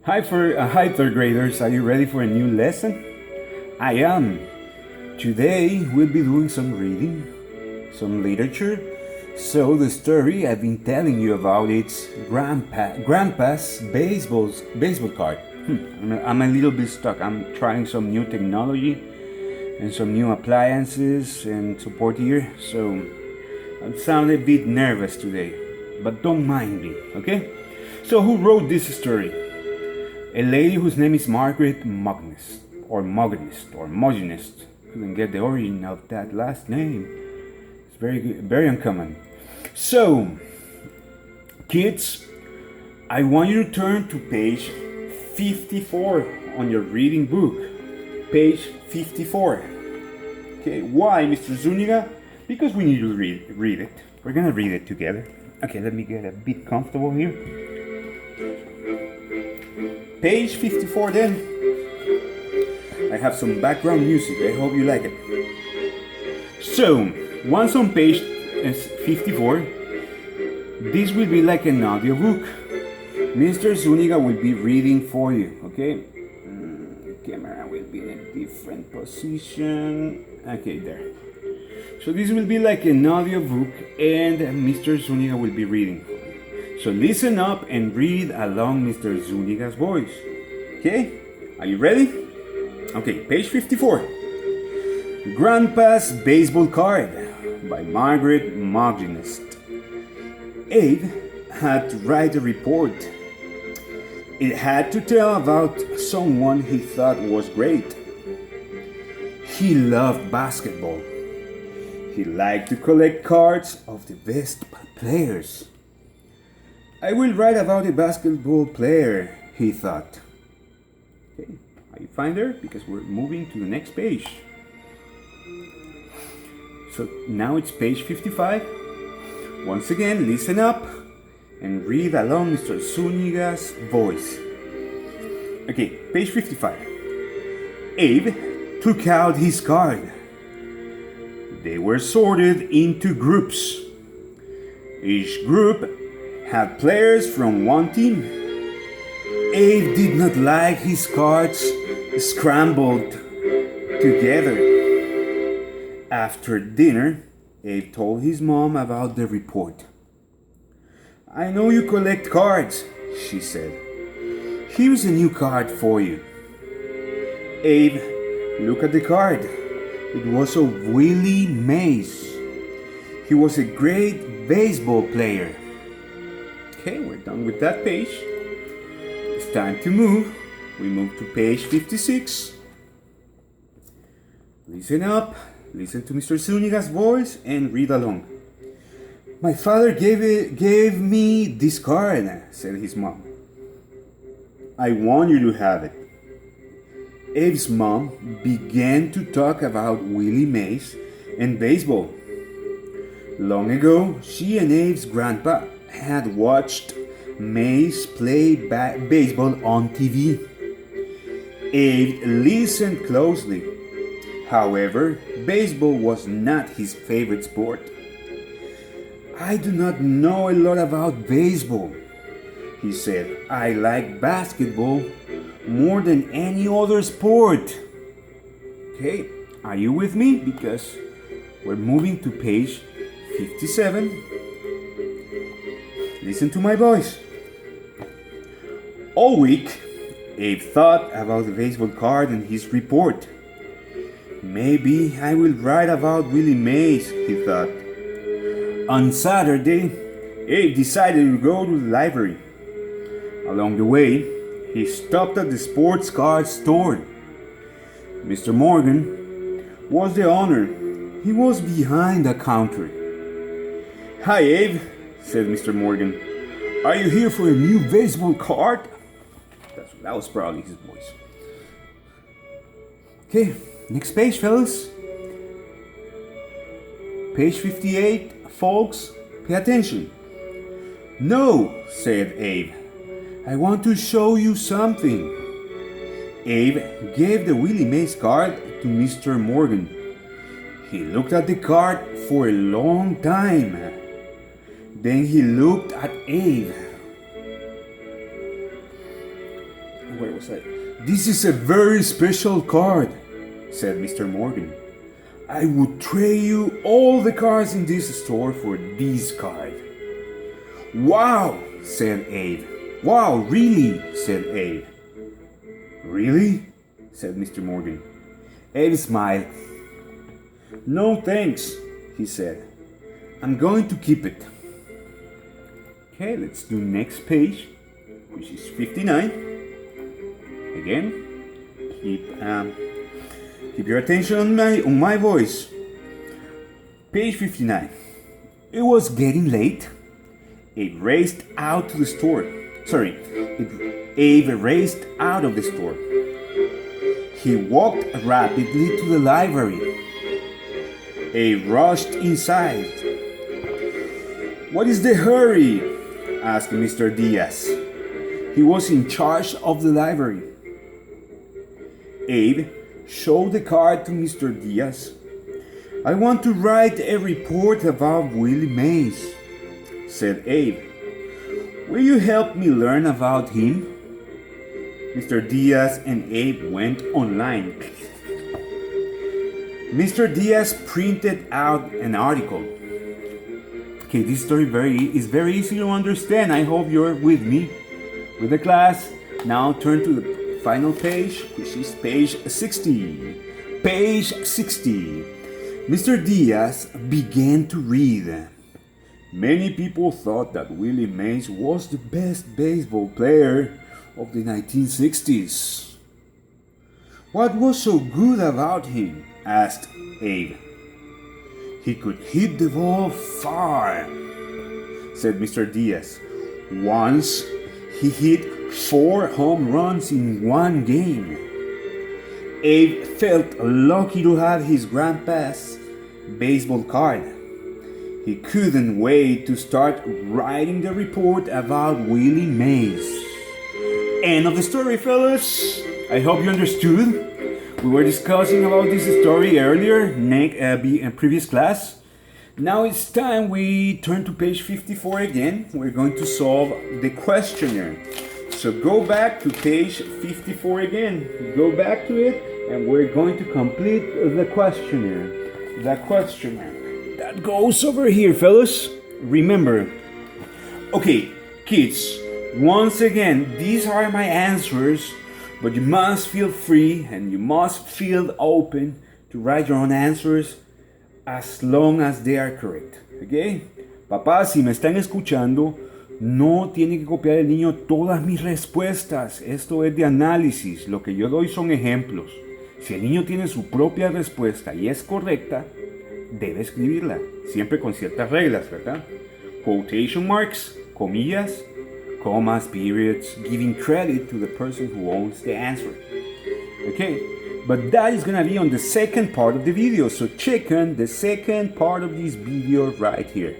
Hi third graders, are you ready for a new lesson? I am. Today we'll be doing some reading, some literature. So the story I've been telling you about it's Grandpa's baseball card. I'm a little bit stuck. I'm trying some new technology and some new appliances and support here. So I sound a bit nervous today, but don't mind me, okay? So who wrote this story? A lady whose name is Margaret Maugenest. Couldn't get the origin of that last name. It's very uncommon. So, kids, I want you to turn to page 54 on your reading book. Page 54. Okay, why, Mr. Zuniga? Because we need to read it. We're gonna read it together. Okay, let me get a bit comfortable here. Page 54 then. I have some background music. I hope you like it. So, once on page 54, this will be like an audiobook. Mr. Zuniga will be reading for you, okay? Camera will be in a different position. Okay, there. So this will be like an audiobook and Mr. Zuniga will be reading for you. So listen up and read along Mr. Zuniga's voice. Okay? Are you ready? Okay, page 54. Grandpa's Baseball Card by Margaret Maugenest. Abe had to write a report. It had to tell about someone he thought was great. He loved basketball. He liked to collect cards of the best players. I will write about a basketball player, he thought. Okay, are you fine there? Because we're moving to the next page. So now it's page 55. Once again, listen up and read along Mr. Zuniga's voice. Okay, page 55. Abe took out his card. They were sorted into groups. Each group had players from one team. Abe did not like his cards scrambled together. After dinner, Abe told his mom about the report. I know you collect cards, she said. Here's a new card for you. Abe looked at the card. It was of Willie Mays. He was a great baseball player. Okay, we're done with that page. It's time to move. We move to page 56. Listen up, listen to Mr. Zuniga's voice and read along. My father gave me this card, said his mom. I want you to have it. Abe's mom began to talk about Willie Mays and baseball. Long ago, she and Abe's grandpa had watched Mays play baseball on TV. Abe listened closely. However, baseball was not his favorite sport. I do not know a lot about baseball, he said. I like basketball more than any other sport. Okay, are you with me? Because we're moving to page 57. Listen to my voice. All week, Abe thought about the baseball card and his report. Maybe I will write about Willie Mays, he thought. On Saturday, Abe decided to go to the library. Along the way, he stopped at the sports card store. Mr. Morgan was the owner. He was behind the counter. Hi, Abe, said Mr. Morgan. Are you here for a new baseball card? That was probably his voice. Okay, next page, fellas. Page 58, folks, pay attention. No, said Abe. I want to show you something. Abe gave the Willie Mays card to Mr. Morgan. He looked at the card for a long time. Then he looked at Abe. Where was I? This is a very special card, said Mr. Morgan. I would trade you all the cards in this store for this card. Wow, said Abe. Wow, really, said Abe. Really? Said Mr. Morgan. Abe smiled. No thanks, he said. I'm going to keep it. Okay, let's do next page, which is 59. Again, keep your attention on my voice. Page 59. It was getting late. Abe raced out to the store. Abe raced out of the store. He walked rapidly to the library. Abe rushed inside. What is the hurry? Asked Mr. Diaz. He was in charge of the library. Abe showed the card to Mr. Diaz. I want to write a report about Willie Mays, said Abe. Will you help me learn about him? Mr. Diaz and Abe went online. Mr. Diaz printed out an article. Okay, this story is very easy to understand. I hope you're with me, with the class. Now turn to the final page, which is page 60. Page 60. Mr. Diaz began to read. Many people thought that Willie Mays was the best baseball player of the 1960s. What was so good about him? Asked Abe. He could hit the ball far, said Mr. Diaz. Once he hit 4 home runs in one game. Abe felt lucky to have his grandpa's baseball card. He couldn't wait to start writing the report about Willie Mays. End of the story, fellas. I hope you understood. We were discussing about this story earlier in previous class. Now it's time we turn to page 54 again. We're going to solve the questionnaire. So go back to page 54 again. Go back to it and we're going to complete the questionnaire. The questionnaire. That goes over here, fellas. Remember. Okay, kids. Once again, these are my answers. But you must feel free and you must feel open to write your own answers as long as they are correct. ¿Ok? Papás, si me están escuchando, no tiene que copiar el niño todas mis respuestas. Esto es de análisis. Lo que yo doy son ejemplos. Si el niño tiene su propia respuesta y es correcta, debe escribirla. Siempre con ciertas reglas, ¿verdad? Quotation marks, comillas, commas, periods, giving credit to the person who owns the answer. Okay, but that is gonna be on the second part of the video. So check on the second part of this video right here.